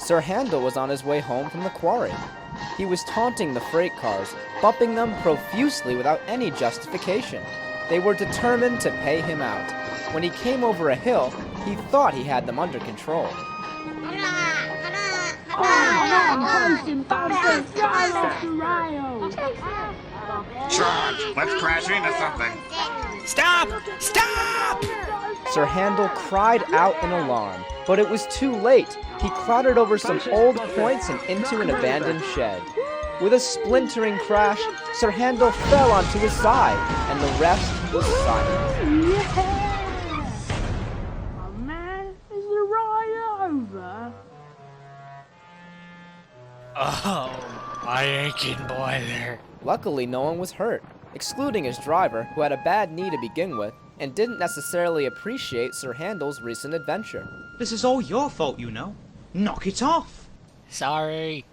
Sir Handel was on his way home from the quarry. He was taunting the freight cars, bumping them profusely without any justification. They were determined to pay him out. When he came over a hill, he thought he had them under control. Charge! Let's crash into something! Stop! Stop! Sir Handel cried out in alarm, but it was too late. He clattered over some old points and into an abandoned shed. With a splintering crash, Sir Handel fell onto his side, and the rest was silent. Yeah! Oh man, is the ride over? Oh, my aching boiler. Luckily, no one was hurt, excluding his driver, who had a bad knee to begin with, and didn't necessarily appreciate Sir Handel's recent adventure. This is all your fault, you know. Knock it off! Sorry.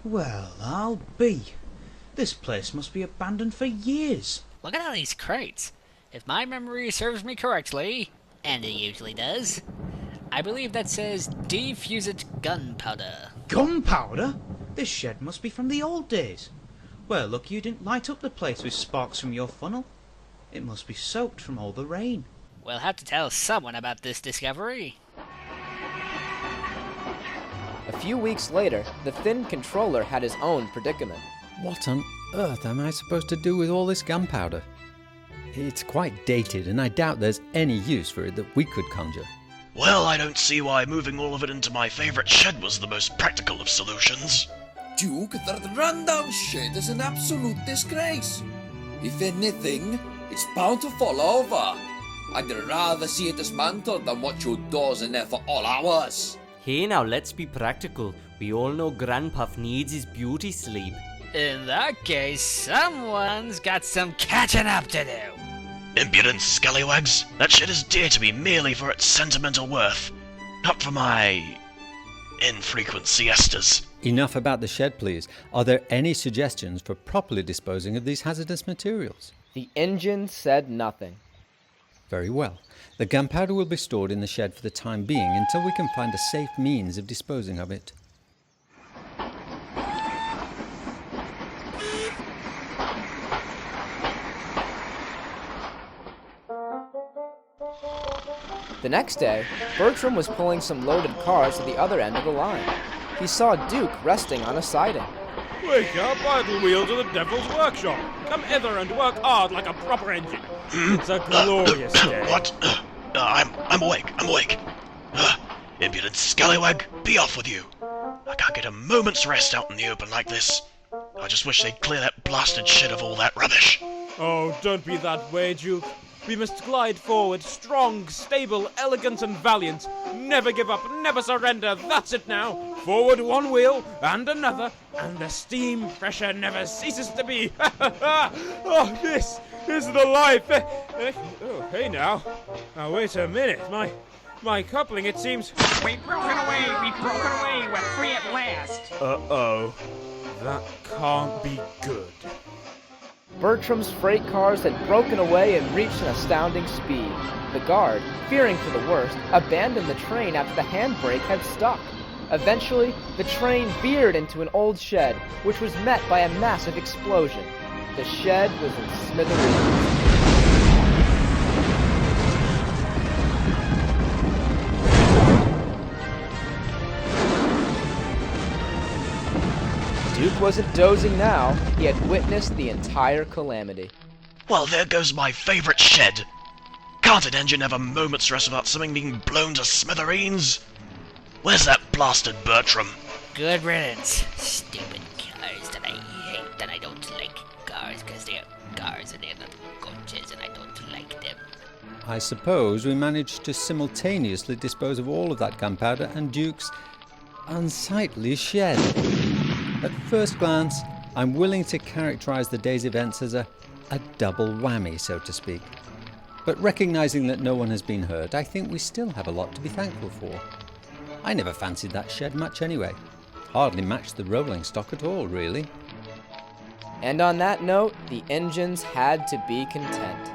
Well, I'll be. This place must be abandoned for years. Look at all these crates. If my memory serves me correctly, and it usually does, I believe that says defused gunpowder. Gunpowder? This shed must be from the old days. Well, look, you didn't light up the place with sparks from your funnel. It must be soaked from all the rain. We'll have to tell someone about this discovery. A few weeks later, the Thin Controller had his own predicament. What on earth am I supposed to do with all this gunpowder? It's quite dated, and I doubt there's any use for it that we could conjure. Well, I don't see why moving all of it into my favourite shed was the most practical of solutions. Duke, that rundown shed is an absolute disgrace. If anything, it's bound to fall over. I'd rather see it dismantled than watch your doors in there for all hours. Hey now, let's be practical. We all know Grandpuff needs his beauty sleep. In that case, someone's got some catching up to do. Impudent scallywags, that shed is dear to me merely for its sentimental worth, not for my infrequent siestas. Enough about the shed, please. Are there any suggestions for properly disposing of these hazardous materials? The engine said nothing. Very well. The gunpowder will be stored in the shed for the time being until we can find a safe means of disposing of it. The next day, Bertram was pulling some loaded cars to the other end of the line. He saw Duke resting on a siding. Wake up, idle wheels of the devil's workshop. Come hither and work hard like a proper engine. It's a glorious day. What? I'm awake. Impudent scallywag, be off with you. I can't get a moment's rest out in the open like this. I just wish they'd clear that blasted shed of all that rubbish. Oh, don't be that way, Duke. We must glide forward, strong, stable, elegant and valiant. Never give up, never surrender, that's it now. Forward one wheel, and another, and the steam pressure never ceases to be. Oh, this is the life. Oh, hey now. Now, wait a minute, my coupling, it seems... We've broken away, we're free at last. Uh-oh. That can't be good. Bertram's freight cars had broken away and reached an astounding speed. The guard, fearing for the worst, abandoned the train after the handbrake had stuck. Eventually, the train veered into an old shed, which was met by a massive explosion. The shed was in smithereens. Duke wasn't dozing now. He had witnessed the entire calamity. Well, there goes my favourite shed. Can't an engine have a moment's rest without something being blown to smithereens? Where's that blasted Bertram? Good riddance. Stupid cars that I hate, and I don't like cars because they're cars and they're not coaches and I don't like them. I suppose we managed to simultaneously dispose of all of that gunpowder and Duke's unsightly shed. At first glance, I'm willing to characterize the day's events as a double whammy, so to speak. But recognizing that no one has been hurt, I think we still have a lot to be thankful for. I never fancied that shed much anyway. Hardly matched the rolling stock at all, really. And on that note, the engines had to be content.